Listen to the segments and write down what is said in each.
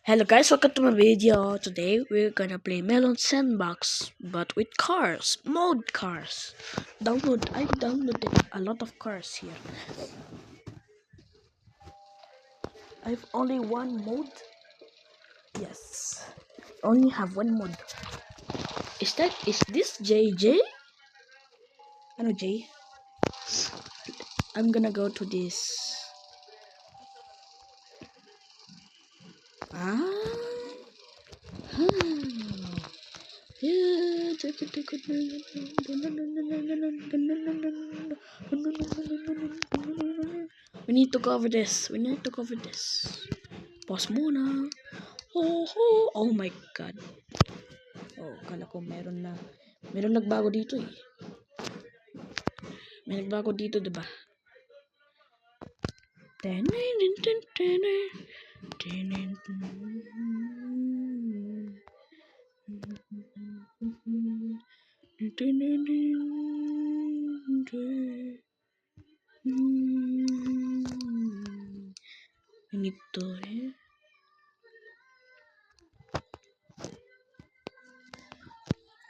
Hello guys, welcome to my video. Today we're gonna play Melon Sandbox, but with cars, mode cars. I've downloaded a lot of cars here. I've only one mode. Yes, only have one mode. Is this JJ? I know J. I'm gonna go to this. We need to cover this. Pause muna. Oh my god. Oh, kala ko meron nagbago dito eh. May nagbago dito, diba? Ganito eh.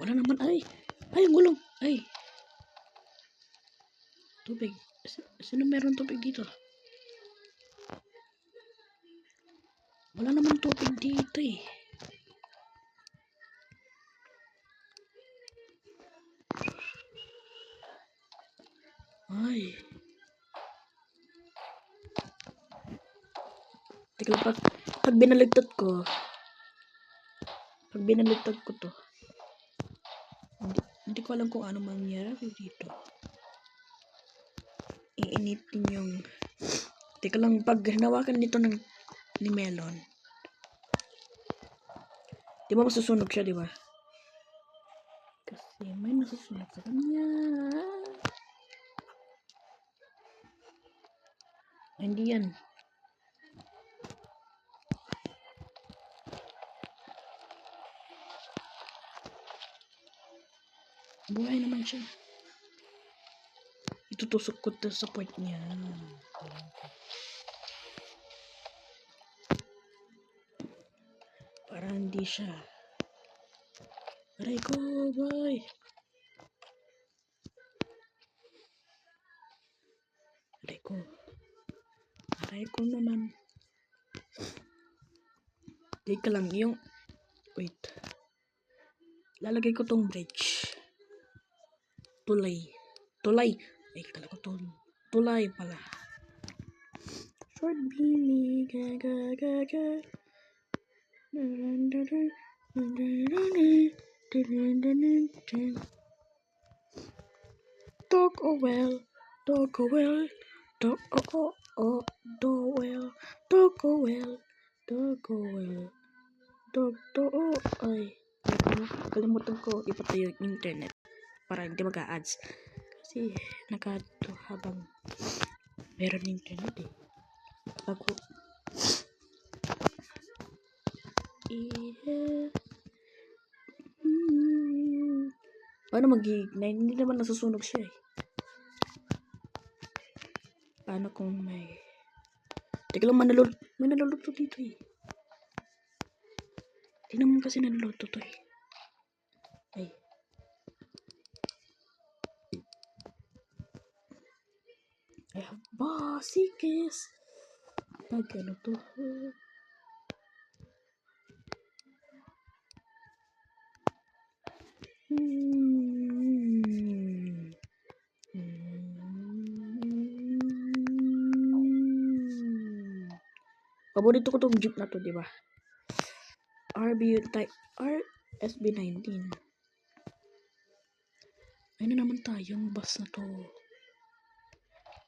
Wala naman ay. Ay, ang gulong. Ay. Tubig. Sino meron tubig dito? Wala naman tubig dito eh. Ay. Teka lang, pag binaligtad ko to, hindi ko alam kung ano mangyari dito. Iinitin yung, teka lang, pag hinawakan nito ni Melon, di ba masusunog siya, di ba? Kasi may masusunog sa kanya. Hindi yan. Buhay naman siya. Itutusok ko to sa point niya. Para hindi siya. Aray ko, boy. Aray ko naman. Teka lang, wait. Lalagay ko tong bridge. Tulay. Ay, kala ko tulay pala. Short beanie, ga. Dog oh well. Ay, kalimutan ko ipatay yung internet para hindi mag-a-ads kasi nag-add habang meron internet eh. Ako paano mag-ignite? Hindi naman nasusunog siya eh. Paano kung may teka lang, may naluluto dito eh. Hindi naman kasi naluluto to eh. Ay. I have bicycles. Pag ano to? Paborito ko tong jeep na to, di ba? RSB19. Ayun na naman tayong bus na to.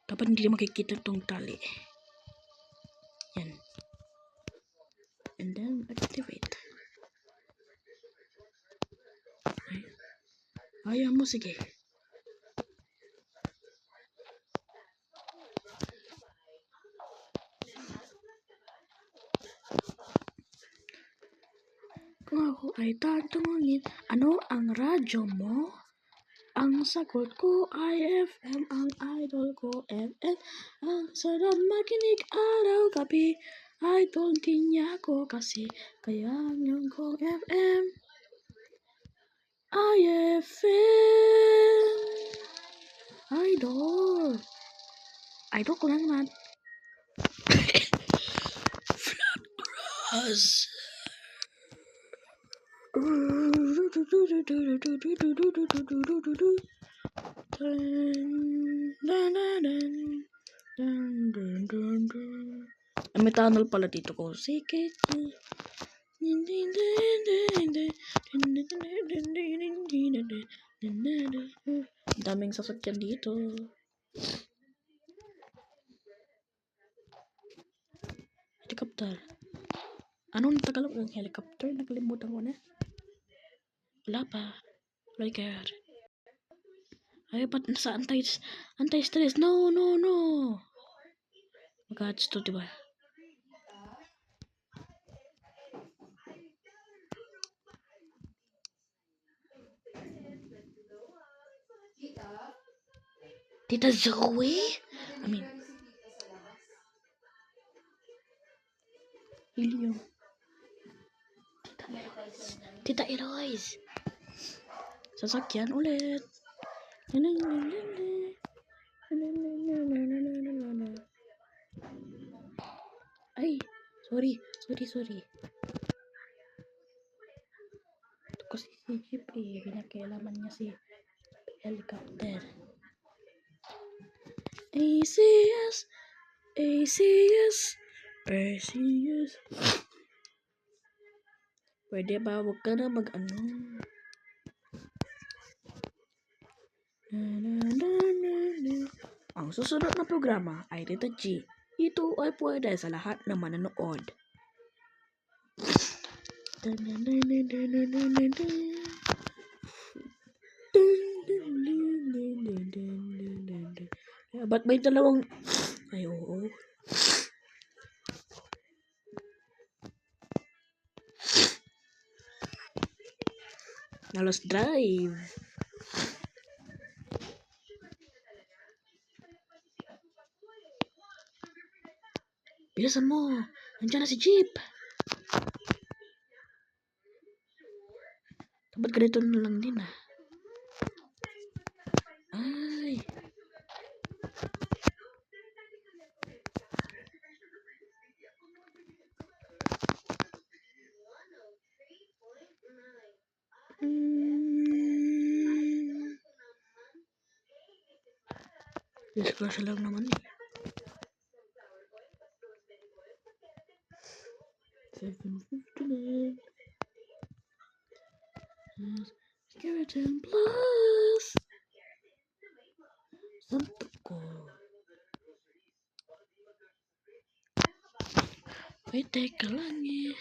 Dapat hindi makikita tong tali. Yan. And then, activate. Ayaw mo, sige. Kung ako ay tatanungin, ano ang radyo mo? Ang sagot ko ay FM, ang idol ko FM. Ang sarap makinig araw-gabi. Idol din niya ako kasi kaya yung kong FM. IFM. Idol. Idol ko lang naman. Flat grass. May tunnel pala dito ko. Sige. Daming sasakyan dito. Helicopter. Anong Tagalog ng helicopter? Nakalimutan ko na. Wala pa. Like God. Ay, ba't nasa anti-stress? No. Mag-ads to, diba? Tita Zoe? I mean, Helium. Tita Eloise. Sasakyan ulit. Ay, sorry. Ito kasi si Jeep pinakialaman niya si helicopter. ACS. Pwede ba wag ka na mag-ano? Ang susunod na programa ay Tita G. Ito ay pwede sa lahat na manonood. Ba't may dalawang... Ay, oo. Nalos drive. Bilisan mo. Nandiyan na si Jeep. Dapat ganito na lang din ah. Ay. Disclosure lang naman eh. 759. Skeleton Plus. Santo ko. Wait, teka lang eh.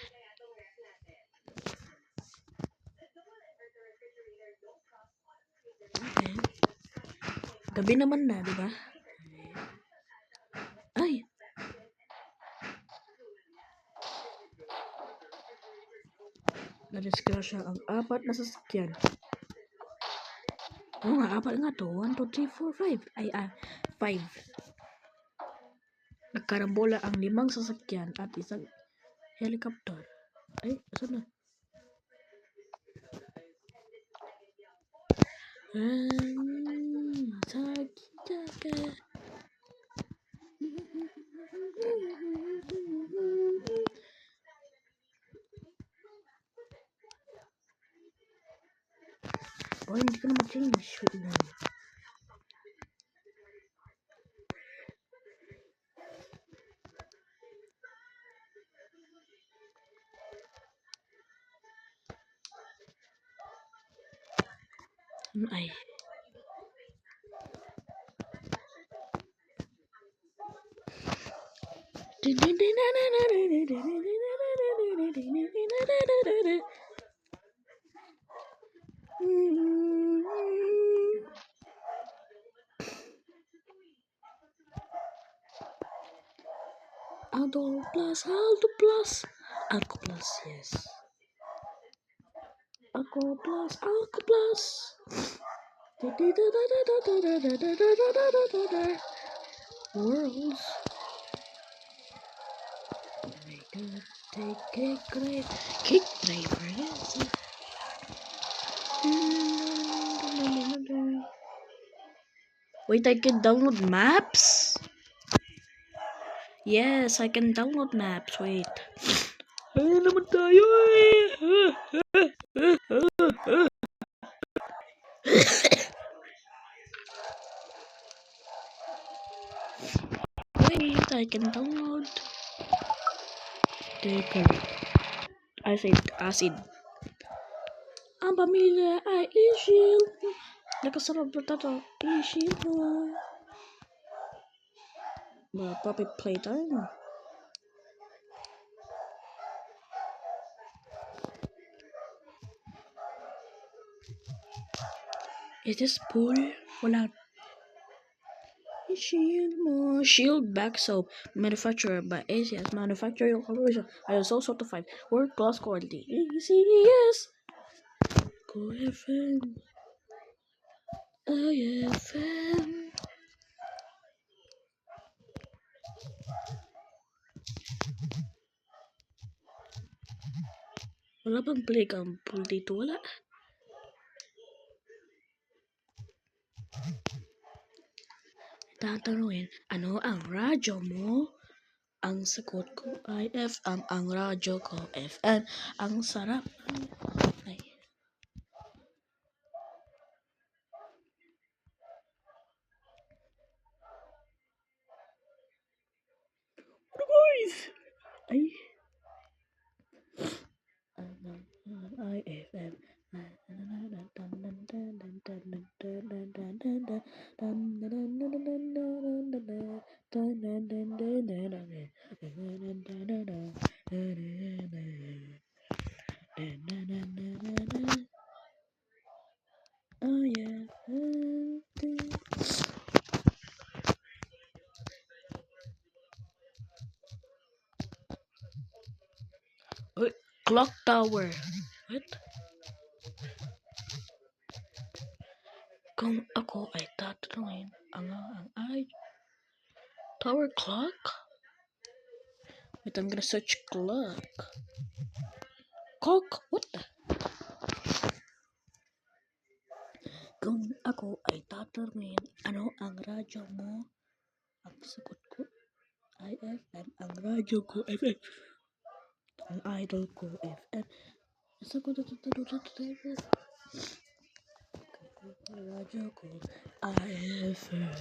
Okay. Gabi naman na, di ba? Ay! Na-disclosure ang 4 na sasakyan. Oo nga, 4 nga to. 1, 2, 3, 4, 5. Ay, 5. Nagkarambola ang 5 sasakyan at isang helicopter. Ay, saan na? Sakitaka. Oh, hindi ko na mag-change. Wait lang. Ay. Aldo Plus, yes. Alco Plus. Worlds. Cake driver, yes. Wait, I can download maps? Yes, I can download maps. Wait. Ay, naman tayo Wait, I can download. Teka. Acid. Ang pamilya ay isil. Nakasarap na tato. Isil mo. Puppy playtime. Is this pool? Wala. Shield mo. Shield back soap. Manufacturer by ACS. Manufacturer corporation. I am so certified. World class quality. ACS. Go FM. IFM. Wala bang play ang pool dito? Wala. Tatanungin, ano ang radyo mo? Ang sagot ko ay FM. Ang radyo ko FM. Ang sarap. Ay. Ano guys? Ay. IFM. Clock tower. What? Kung ako ay tatanungin, ang ay tower clock? Wait, I'm gonna search clock. Clock? What the? Kung ako ay tatanungin, ano ang radyo mo? Ang sagot ko ay FM. Ang radyo ko FM. Ang idol ko FM. Ang sagot ko FM. Ang radyo ko IFM.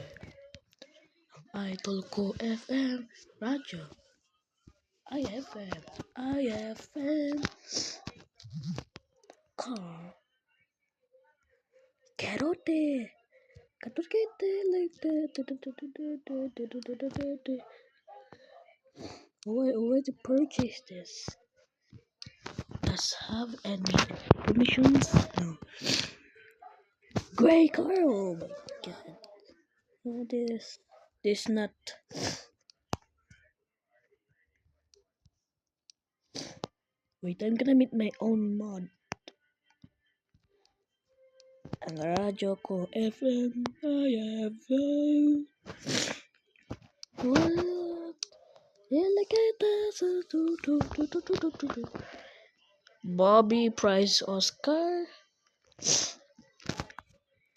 Ang idol ko FM. Radyo IFM. IFM. Car. Carote. I already purchased this. Does have any permissions? No. Gray car. Oh my god. This not. Wait, I'm gonna make my own mod. Ang radyo ko FM. IFM. What? Bobby Prize Oscar.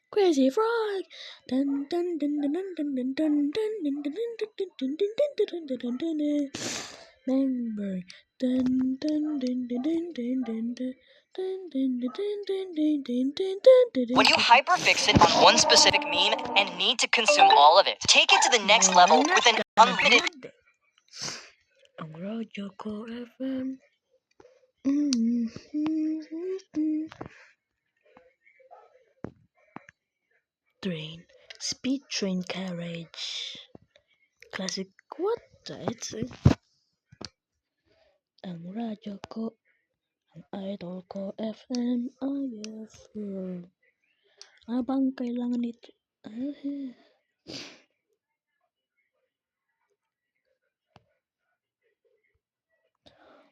Crazy Frog. Member. When you hyperfixate on one specific meme and need to consume all of it, take it to the next level with an unlimited. Ang radyo ko FM. Train. Speed train carriage. Classic. What? It's ang radyo ko. Ang idol ko FM. IFM. Ano bang kailangan nito?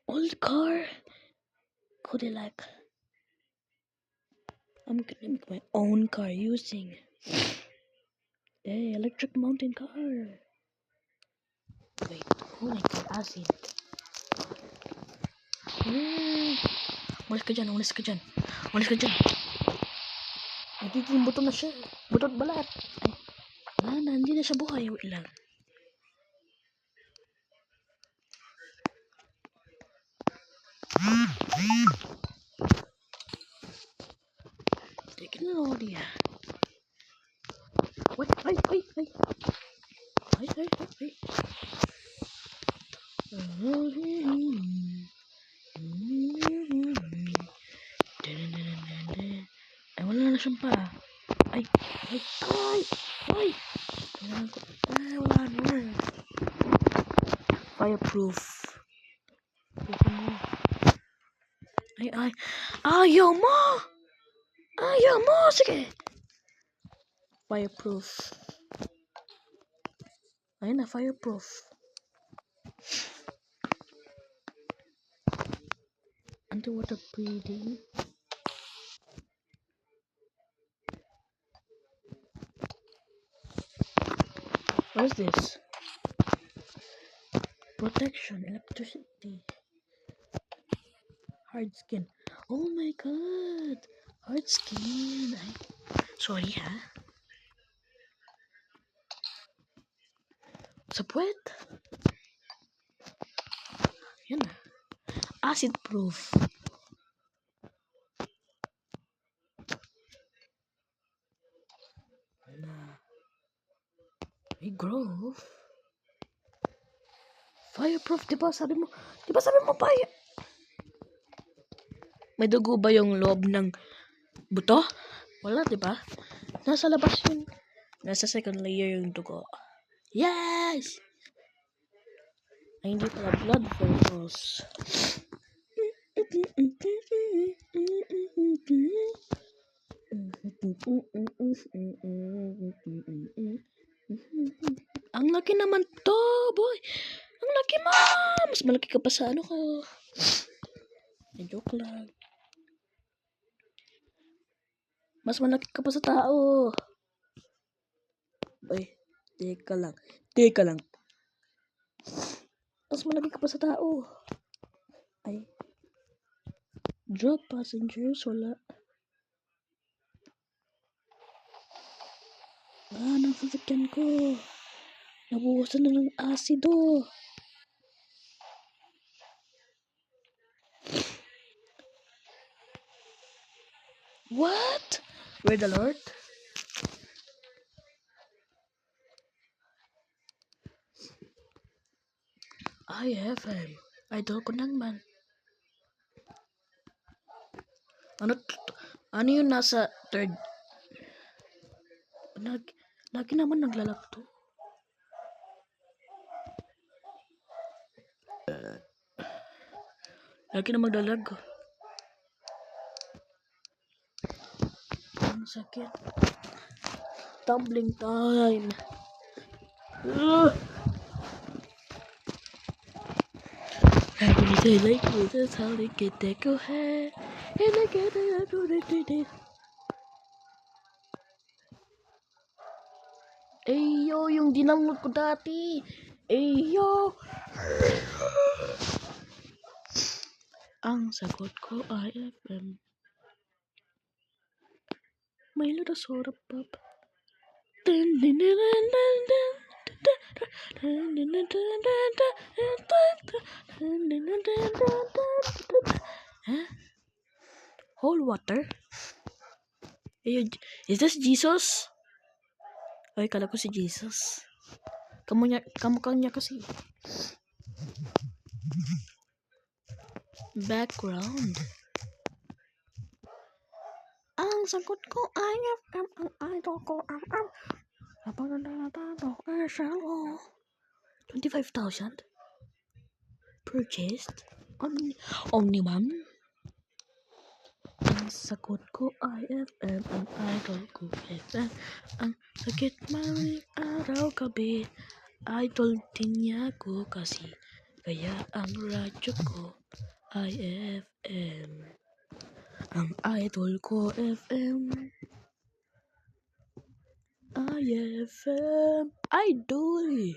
Old car. Cadillac. I'm gonna make my own car using electric mountain car. Wait, oh my god, acid. Umalis ka dyan. Nagiging buto na siya. Butot balat. Ay, wala na, hindi na siya buhay. Wait lang. Take it already. Wait, ay. Ay, wala na siyang pa. Ay. Wala na. Fireproof. Ay. Ayaw mo! Sige. Fireproof. Ayun na, fireproof. Underwater breathing. What is this? Protection, electricity. Hard skin. Oh my god. Hard skin. Sorry ha. Sa puwet. Yan na. Acid proof. May growth. Fireproof, diba sabi mo fire. May dugo ba yung loob ng buto? Wala, diba? Nasa labas yun. Nasa second layer yung dugo. Yes! Ay, hindi pala blood vessels. Ang laki naman to, boy. Ang laki mo. Mas malaki ka pa sa ano ko. Joke lang. Mas malaki ka pa sa tao. Ay, teka lang. Mas malaki ka pa sa tao. Ay. Drop passengers, wala. Nang sasakyan ko. Nabuhusan na ng asido. What? Red alert? IFM. Idol ko naman. Ano yun nasa third? Lagi naman naglalak to. Lagi na maglalag. Ang sakit. Tumbling time. Every day like this is how they get that go ahead. And I get it, I do it. Ayo, yung dinamot ko dati. Ayo. Ang sagot ko IFM. May lurasora pop. Huh? Whole water? Is this Jesus? Ay, kala ko si Jesus. Kamukha niya kasi. Background. Ang sagot ko IFM. Ang idol ko MM. Habang nananatalo SLO. 25,000? Purchased? Omniman? Ang sagot ko IFM. Ang idol ko FM. Ang sakit maling araw gabi. Idol din niya ko kasi. Kaya ang radyo ko IFM. Ang idol ko FM. IFM. Idol.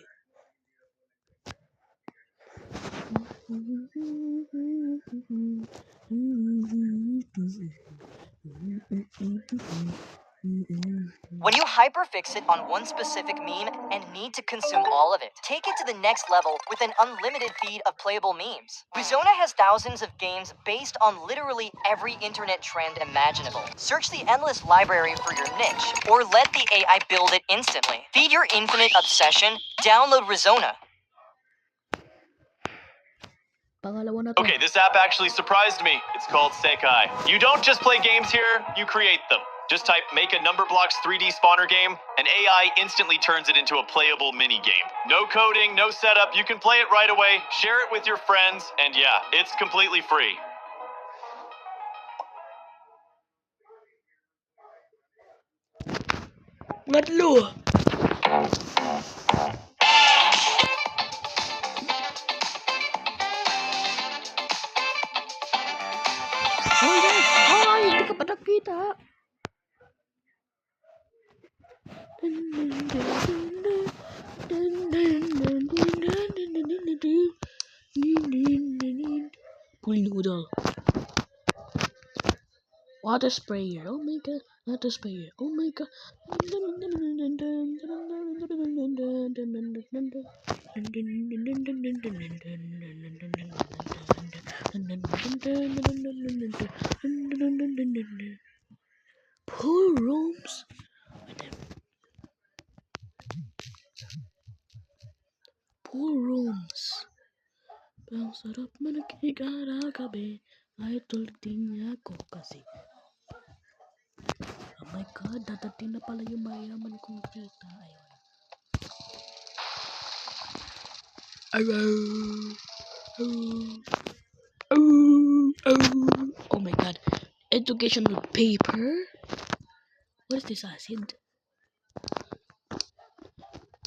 When you hyperfixate on one specific meme and need to consume all of it, take it to the next level with an unlimited feed of playable memes. Rizona has thousands of games based on literally every internet trend imaginable. Search the endless library for your niche, or let the AI build it instantly. Feed your infinite obsession, download Rizona. Pangalawa na to. Okay, this app actually surprised me. It's called Sekai. You don't just play games here, you create them. Just type make a Numberblocks 3D spawner game, and AI instantly turns it into a playable mini game. No coding, no setup, you can play it right away, share it with your friends, and yeah, it's completely free. Ngadlo. Hoy, guys! Hoy! Hindi ka pa nakita! Pool noodle. Water sprayer. Oh my god. Water sprayer. Oh my god. Pool rooms. Pool rooms. Ang sarap manakikara gabi. Ay tulting ako kasi. Oh my god, dadating na pala yung mayaman kong tita. Ayun. Oh my god. Educational paper? What is this acid?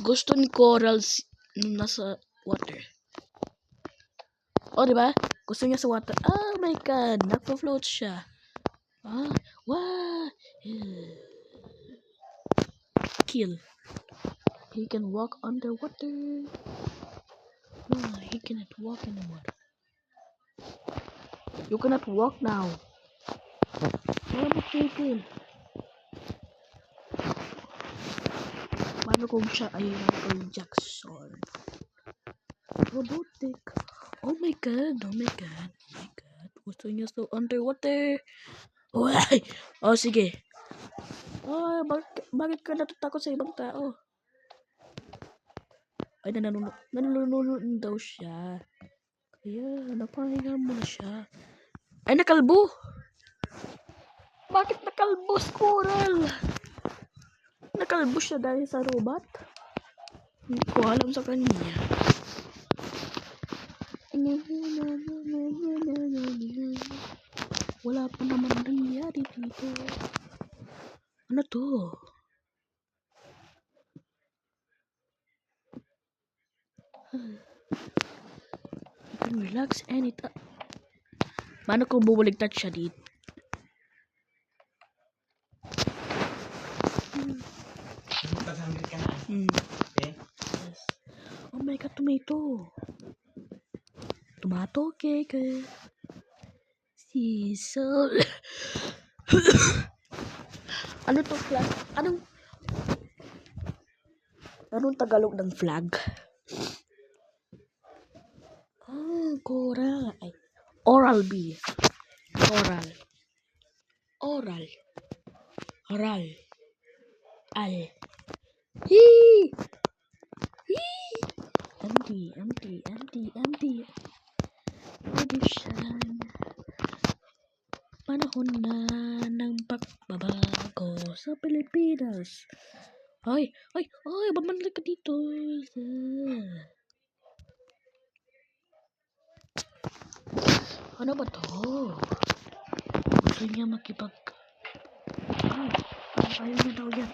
Gusto ni corals nasa water. Oh, diba? Gusto niya sa water. Oh my god. Nagpa-float siya. Ah, wow. Kill. He can walk underwater. No, he cannot walk anymore. You cannot walk now. Wala mo tigil. Paano kung siya ay Michael Jackson? Robotic. Oh my god. Oh my god. Oh my god. Gusto niya sa underwater. Oh, ay. Oh, sige. Oh, bakit ka natatakot sa ibang tao? Ay, nanunod daw siya. Kaya, napahinga mo na siya. Ay, nakalbo! Bakit nakalbo, squirrel? Nakalbo siya dahil sa robot? Hindi ko alam sa kanya. Wala pa naman nangyari dito. Ano to? You can relax anytime. Paano kung bubuligtad siya dito? Yes. Oh my god, tomato. Tomato cake. Sisal. Ano to flag? Anong Tagalog ng flag? Ah, coral. Ay, Oral B. Oral. Oral. Oral. Al. Hee! Hee! Empty. Edition. Panahon na ng pagbabago sa Pilipinas. Ay, babalik ka dito. Ano ba to? Gusto niya makipag... ayaw niya daw yan.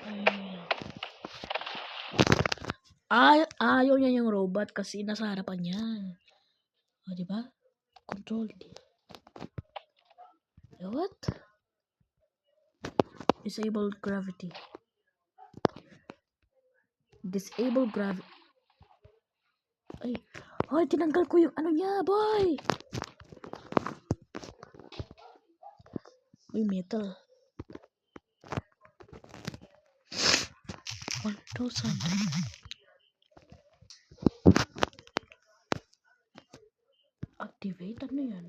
Ayaw niya yung robot kasi nasa harapan niya. O, diba? Control D. What? Disable gravity. Disable gravity. Ay, tinanggal ko yung ano niya, boy! Uy, metal. 1,000. Activate, ano yan?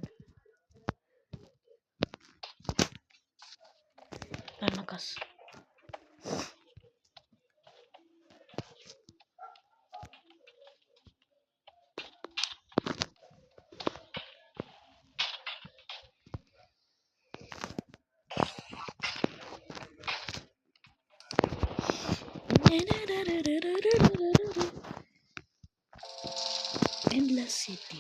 Lalakas. Endless City.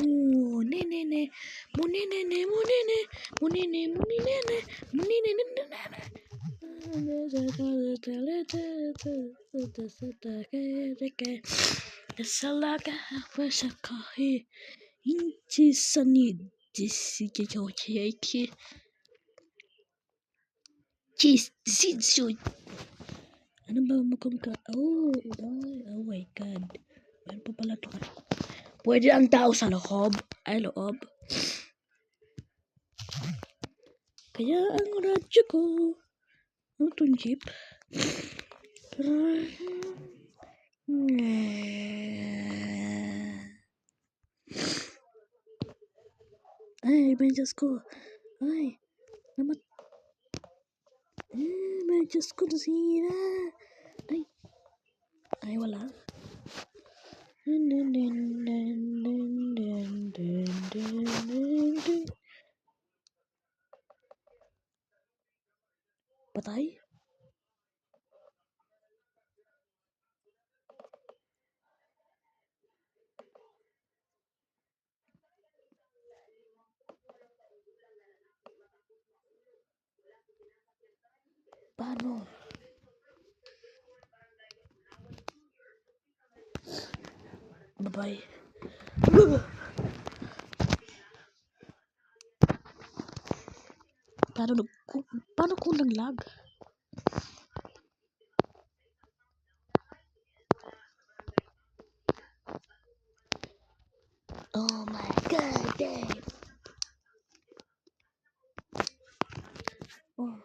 Munene, munene, munene, munene, munene, munene. Salaga wasakahi inchi sani disijocheki disijo. Ano ba mukhang oh my god. Ano pa pala to? Pwede ang tao sa loob. Ay, loob. Kaya ang radyo ko ang tunjip. Ay, may Diyos ko. Ay, naman. May Diyos ko nasira. Ay, wala. Patay? Paano? Bye-bye. Paano kung nag-lag? Oh my god, damn. Oh.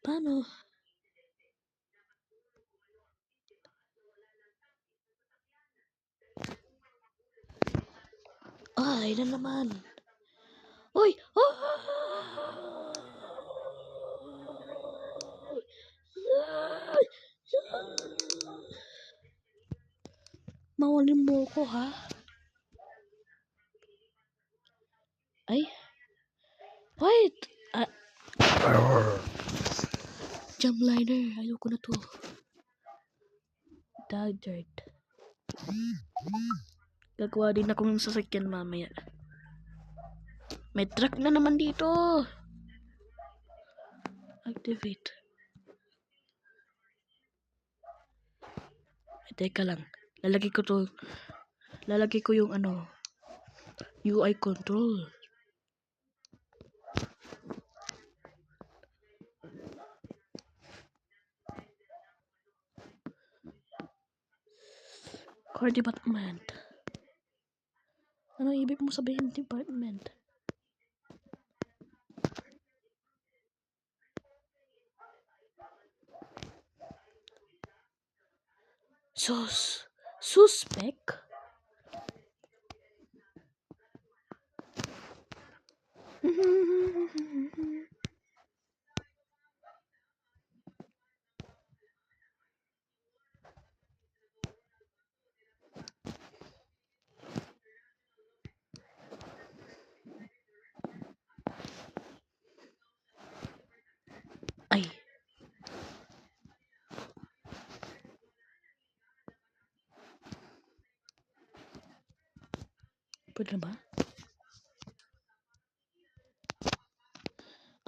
Paano? Ay, na naman. Uy! Oh! Mawalin mo ko, ha? Ay? Wait! Jump liner. Ayoko na to. Dirt. Gagawa din ako ng sasakyan mamaya. May truck na naman dito. Activate. Ay, teka lang. Lalagay ko yung ano. UI control. Car department. Ano ibig mo sabihin department? Suspect? Ay. Pwede na ba?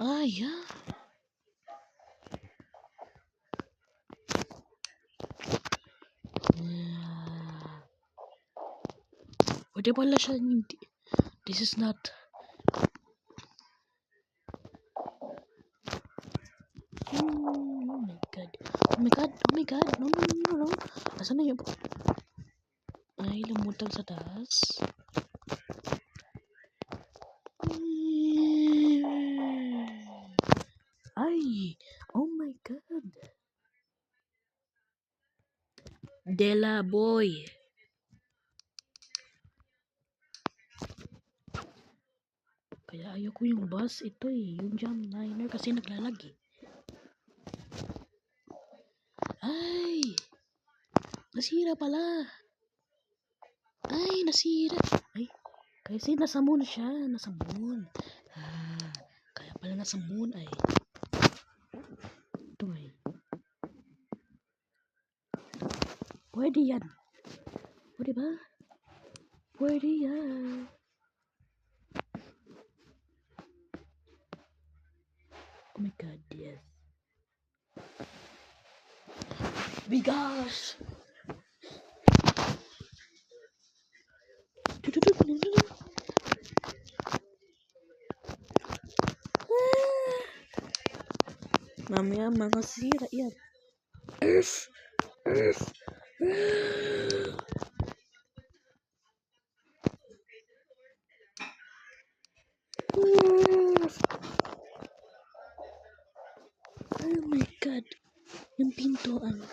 Ah, yeah. Pwede pala siya hindi. This is not. Oh my god. Oh my god. Oh my god. No. Asan na yun? Ay, lumutang sa taas. Dela Boy. Kaya ayoko yung bus ito yung Jamliner kasi naglalagi. Ay! Nasira pala. Ay, nasira. Ay, kasi nasa moon siya. Nasa moon. Kaya pala nasa moon ay. Ito ay. Pwede yan. Pwede ba? Pwede yan. Oh my god, yes. Bigas! Mamaya mga sira yan. Earth! Earth! Oh my god. Yung pintuan.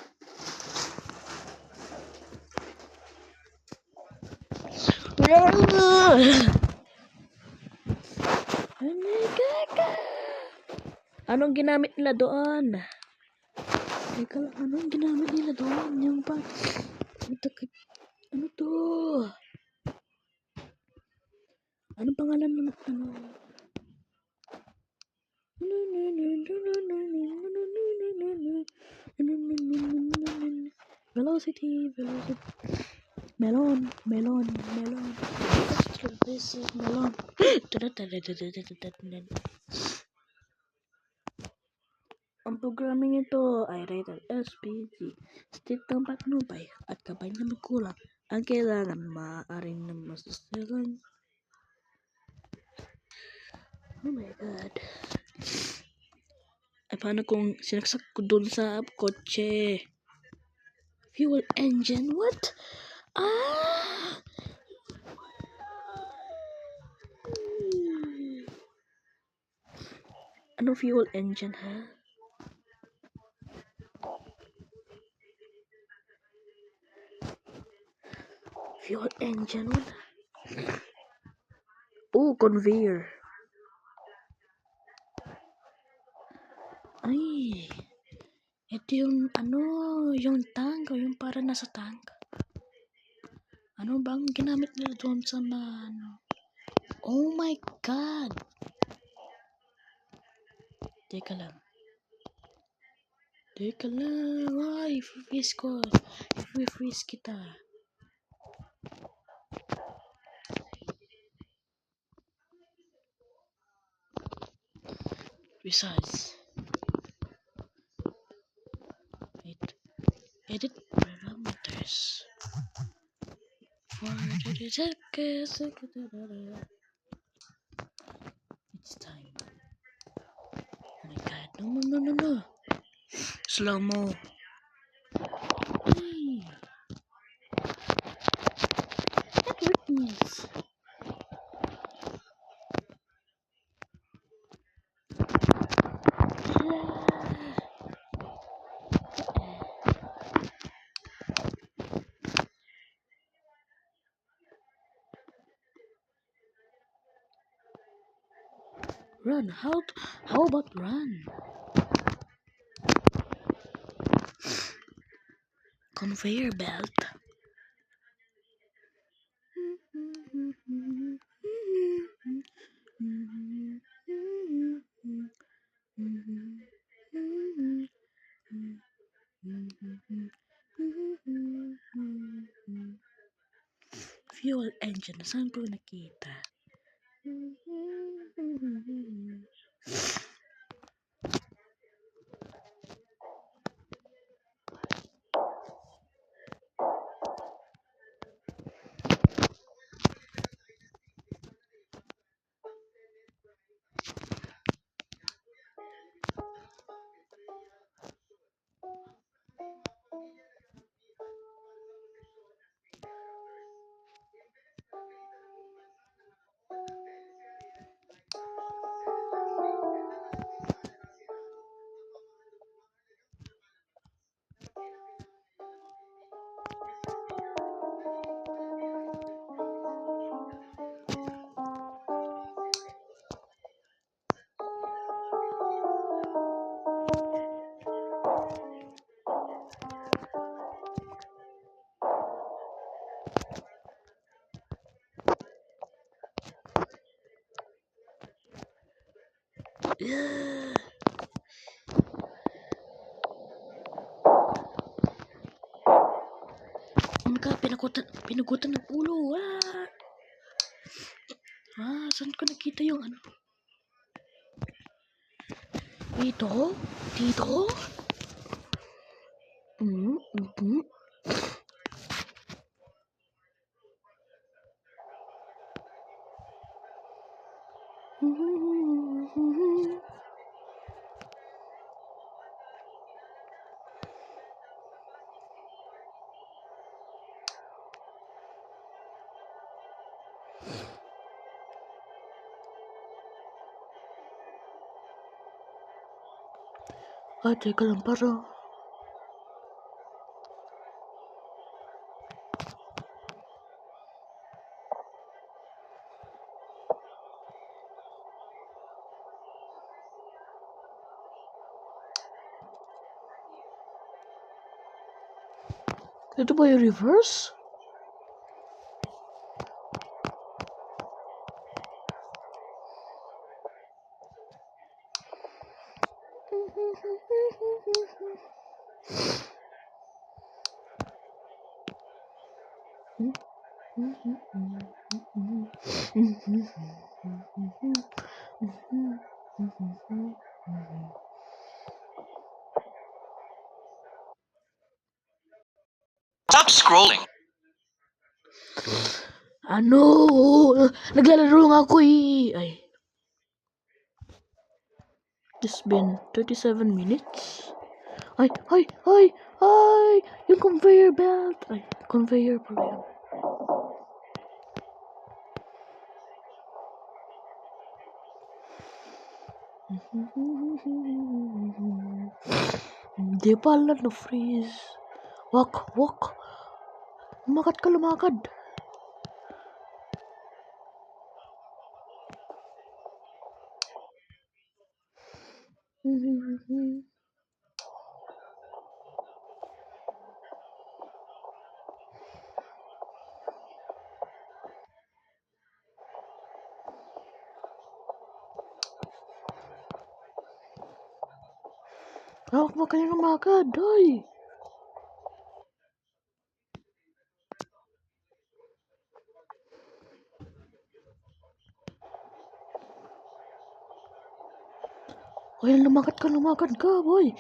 Oh my god. Anong ginamit nila doon? Teka lang, anong ginamit nila doon? Yung pa... Ano to? Anong pangalan ng ano? Velocity. Melon. Melon. Ang programming ito ay rated SPG. State ng patnubay at kabay na magkulang ang kailangan maaaring na masusilang. Oh my god. Ay paano kung sinaksak ko dun sa kotse? Fuel engine? What? Ano fuel engine ha? Fuel engine? What? Oh, conveyor. Ay. Ito yung ano, yung tank o yung para nasa tank. Ano bang ginamit nila doon sa ano? Oh my god. Teka lang. Ay, i-freeze ko. I-freeze kita. Besides. Wait. Edit parameters. It's time. Oh my god. No. Slow mo. Network news. Run. How about run? Conveyor belt. Fuel engine. Saan ko nakita? Oh my god, pinagutan ng ulo. Saan ko nakita yung ano? Dito? Teka lang, para. Ito ba yung reverse? Stop scrolling. Ano? Naglalaro nga ako eh. It's been 37 minutes. Ay! Yung conveyor belt. Conveyor pala yun. Hindi pala na-freeze. Walk. Lumakad. Hawak mo kayo lumakad. Ay! Ay, lumakad ka, boy.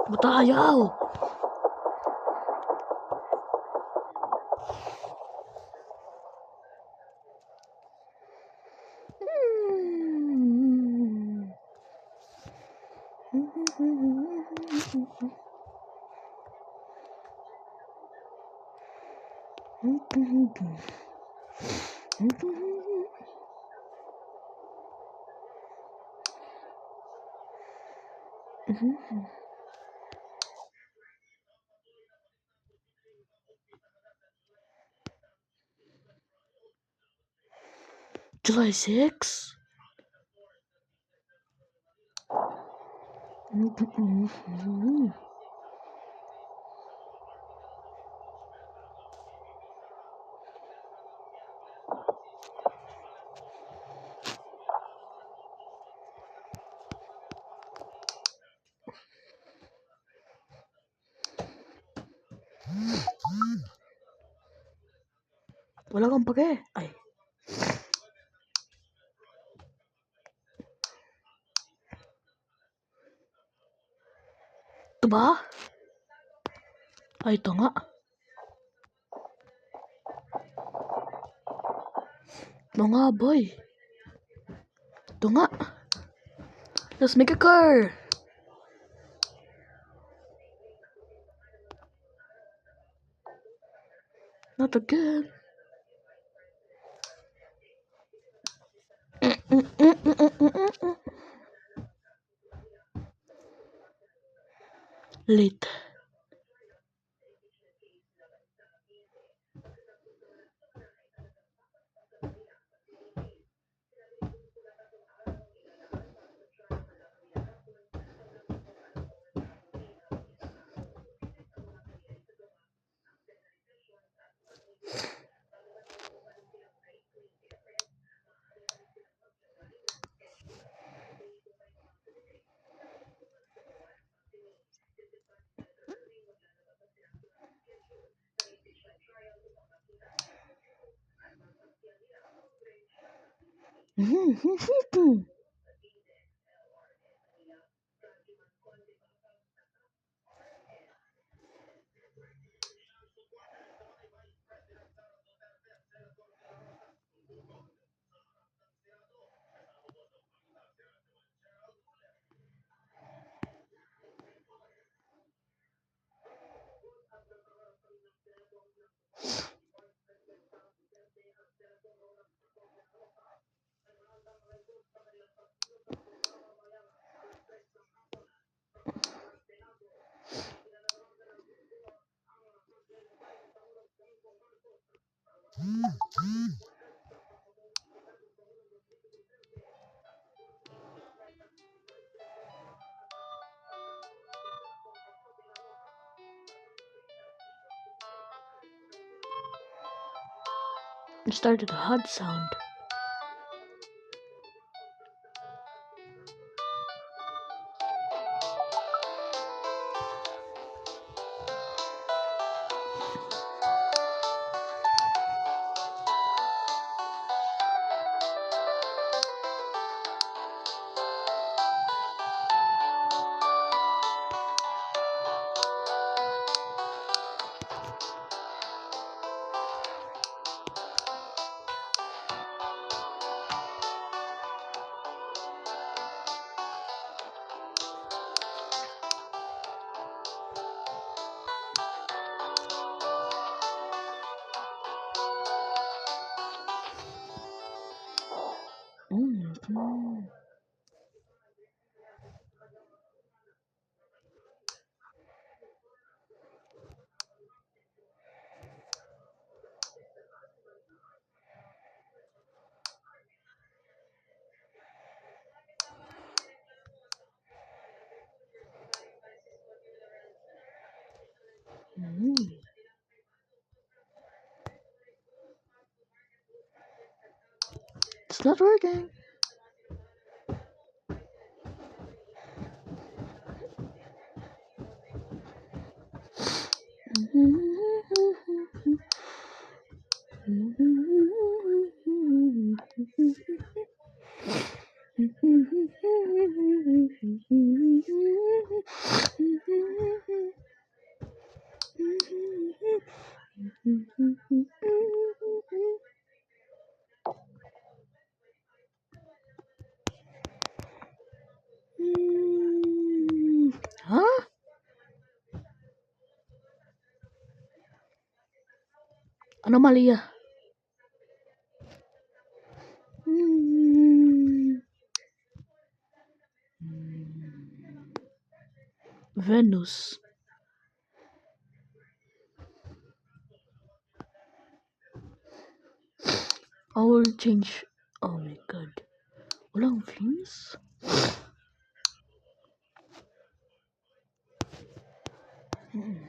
Ba't ayaw? July 6th? Wala kang pake. Ay. Ito ba? Ay, ito nga. Ito nga, boy. Ito nga. Let's make a car. Not again. Late. It started a hot sound. It's not working. Huh? Anomalia. Venus. I will change. Oh my god. Walang Venus? Mhm.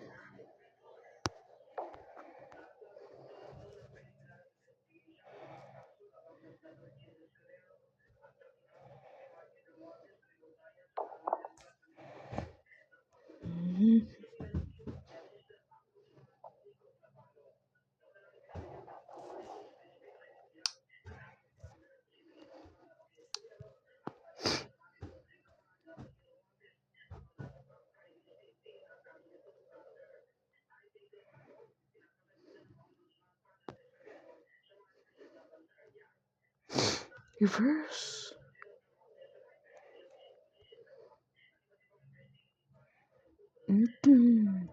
Reverse. Mhm.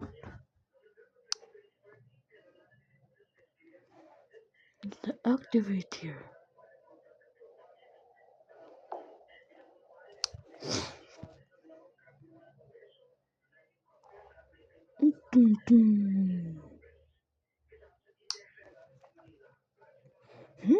The activate here. Mhm. Hmm?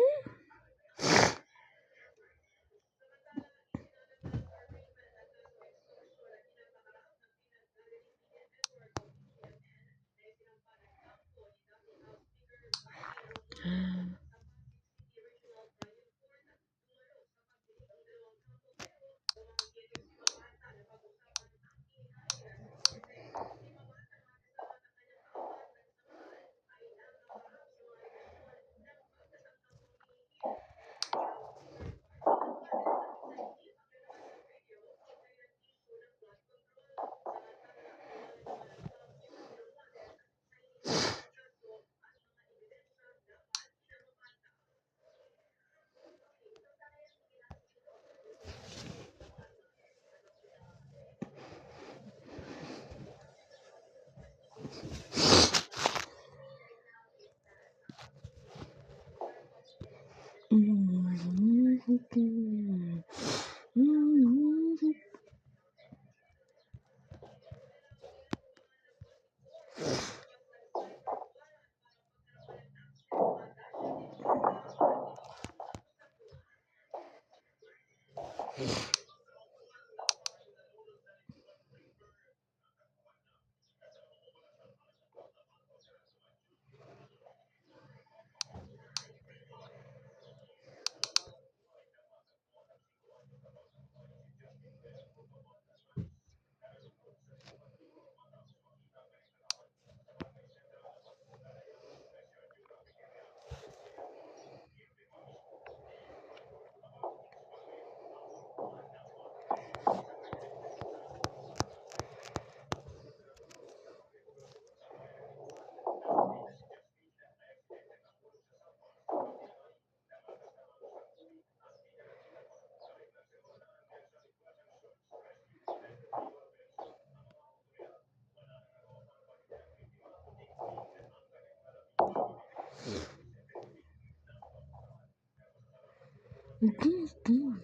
Mhm. Mhm. Mhm.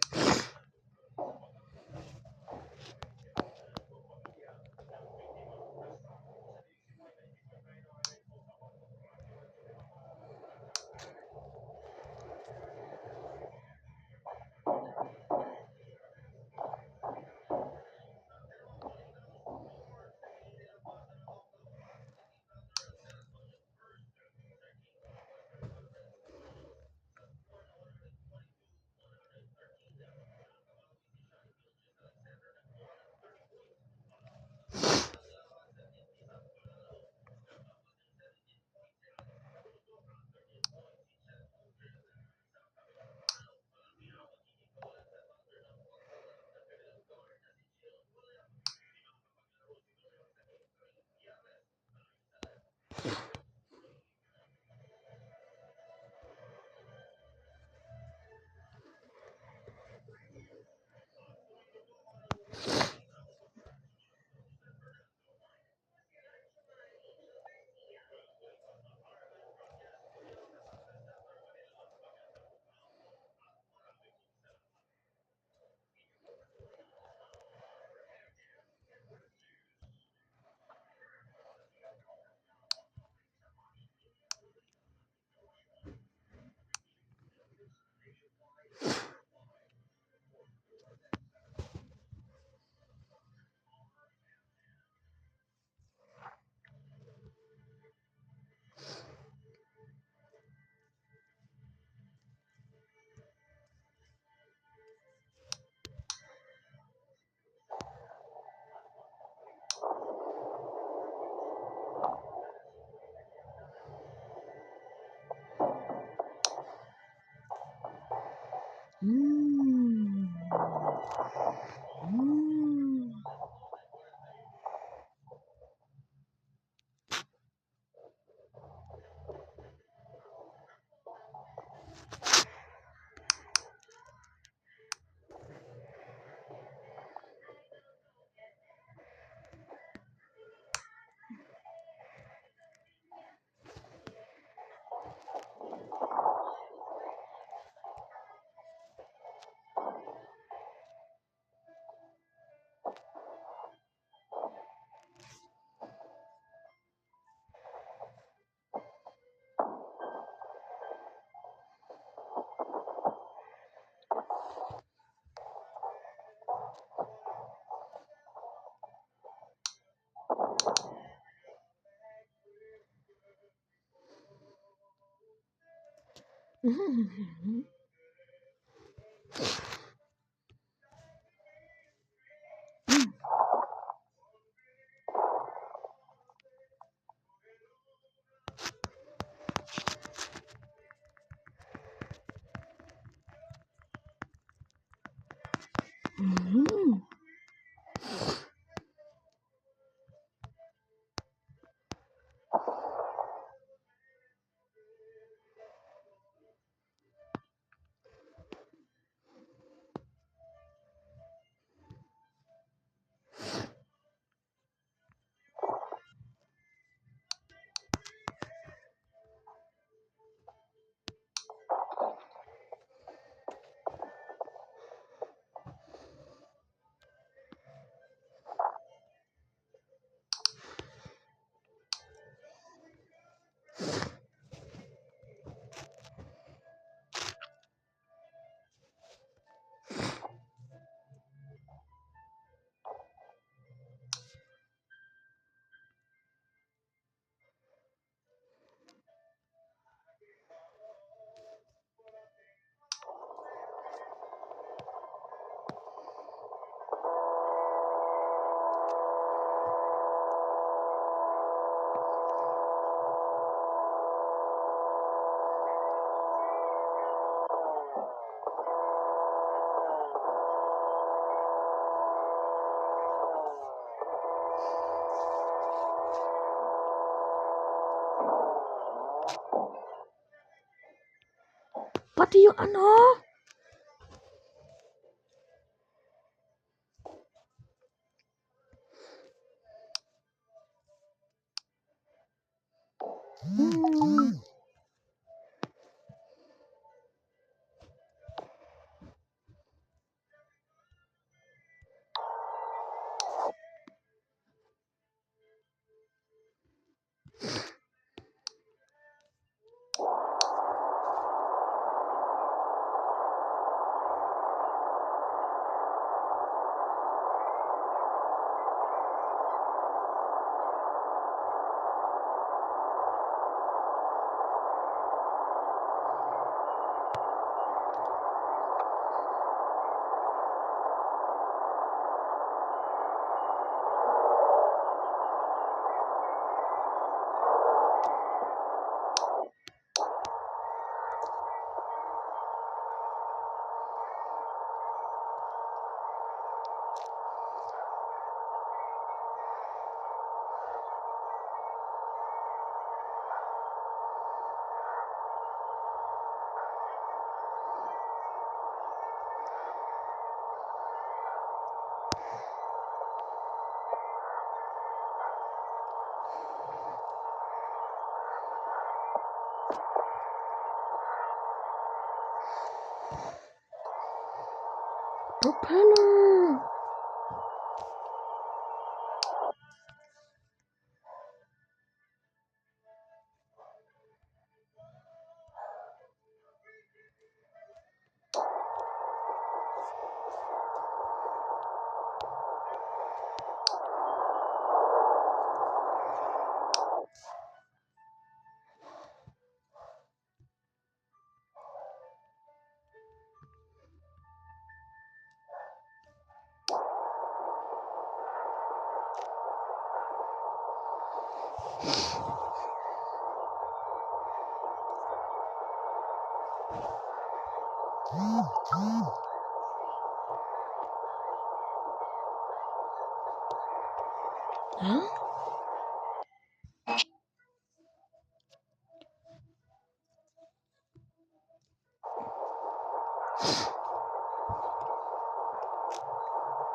Mm. Mm. Mm. Mm. Pati yung ano? Mm. Propeller. Huh?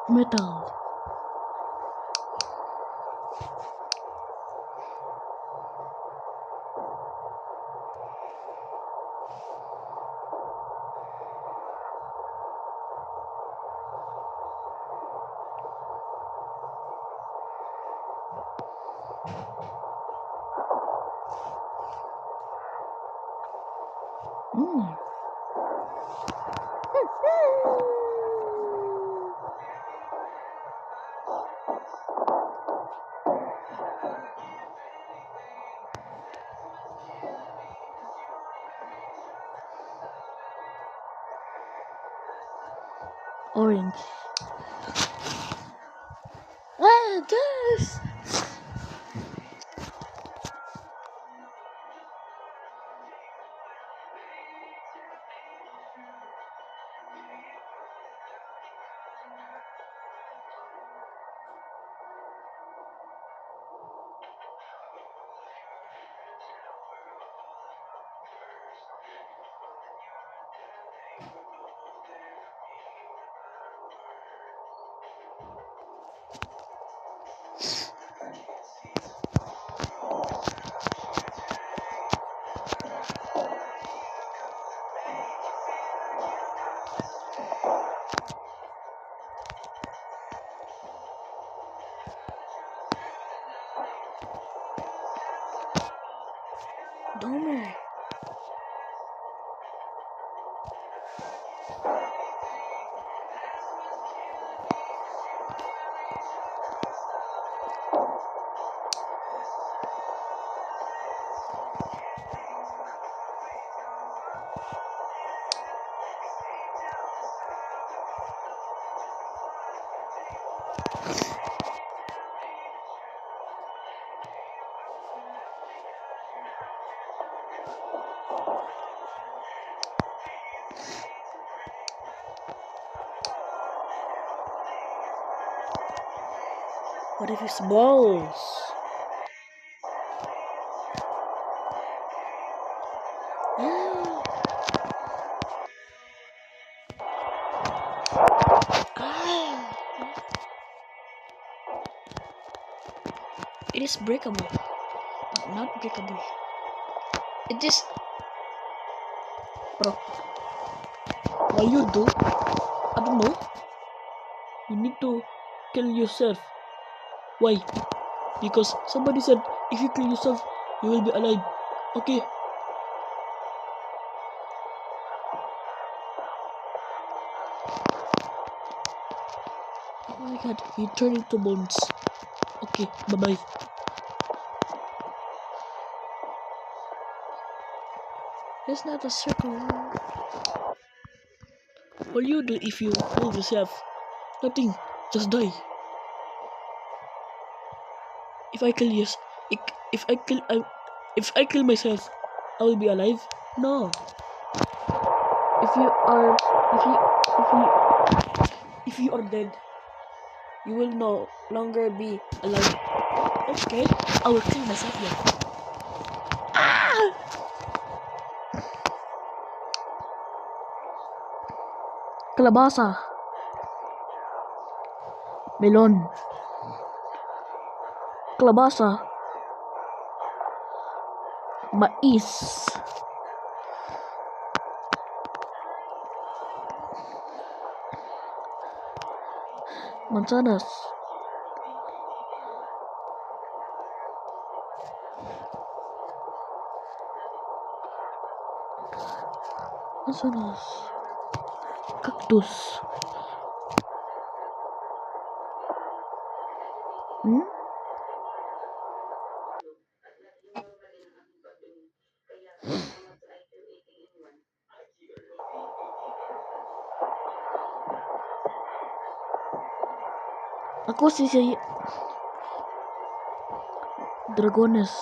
Metal. Mm. Orange. Ah, this. Domer. What if it's balls? Ah. Ah. It is breakable, but not breakable. It just, bro. What you do? I don't know. You need to kill yourself. Why? Because somebody said if you kill yourself, you will be alive. Okay. Oh my god, he turned into bones. Okay, bye bye. It's not a circle. What you do if you kill yourself? Nothing. Just die. If I kill yes, if I kill myself, I will be alive. No. If you are if you are dead, you will no longer be alive. Okay, I will kill myself then. Ah! Kalabasa. Melon. Kalabasa. Mais. Manzanas. Manzanas. Cactus. Hmm? Aku sih Dragones.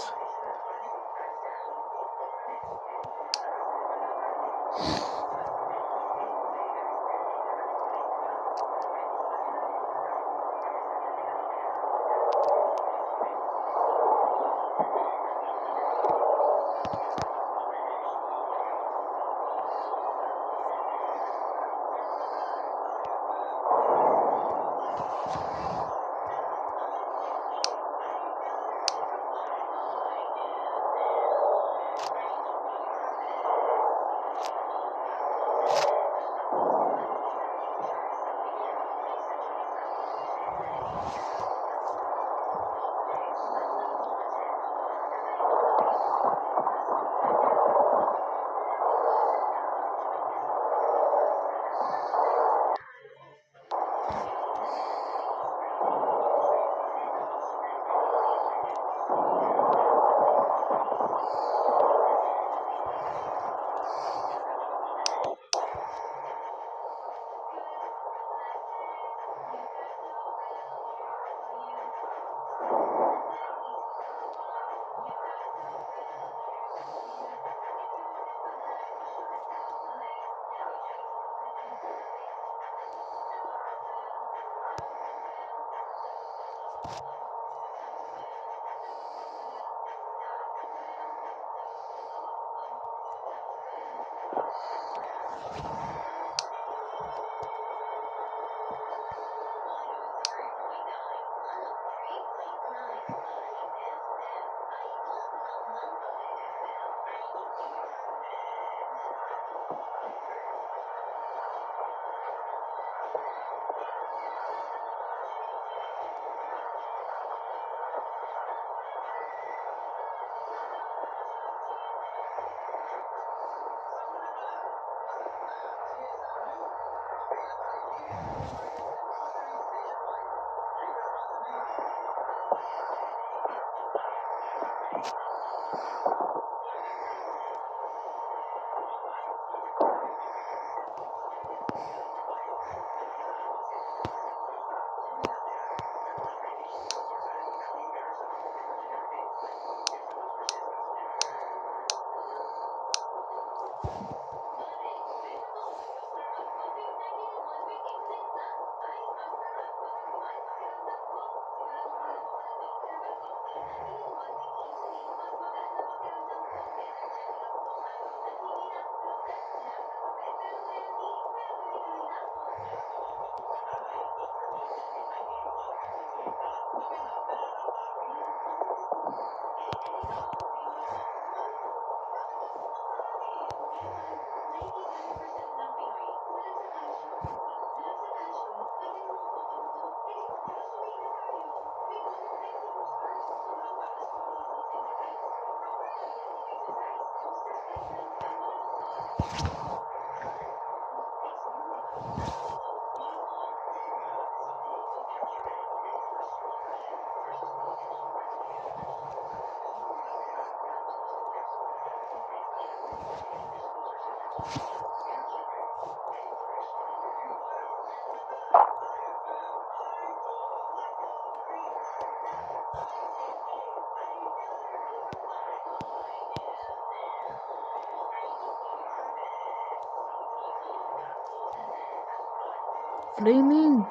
Flaming.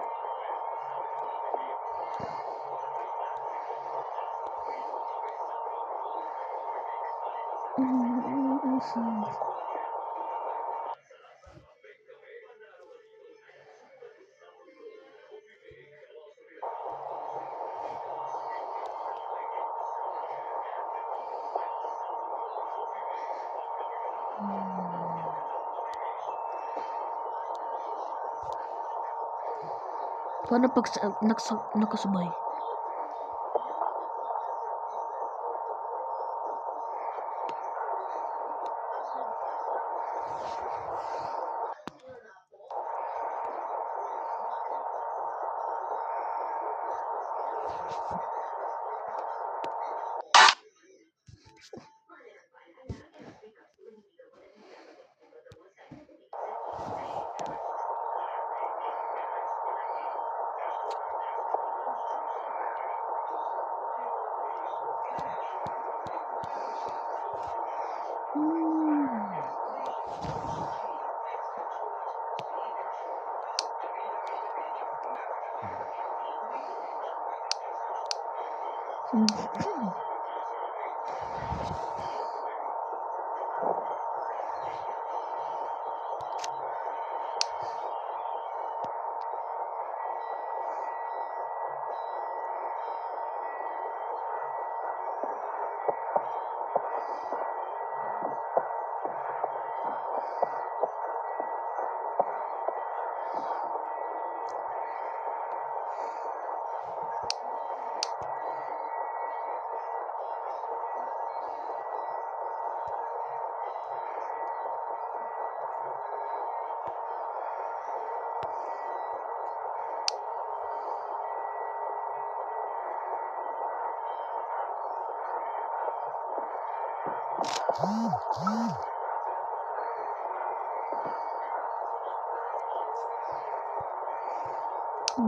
Paano pag nakasabay?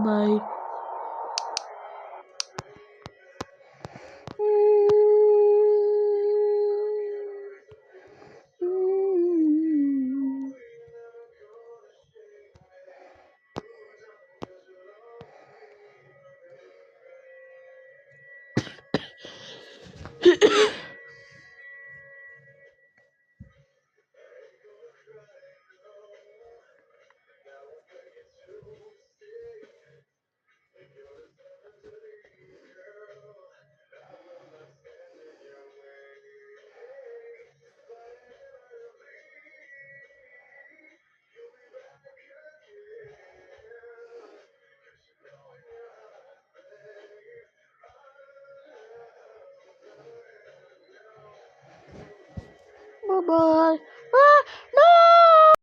Bye. Bye bye.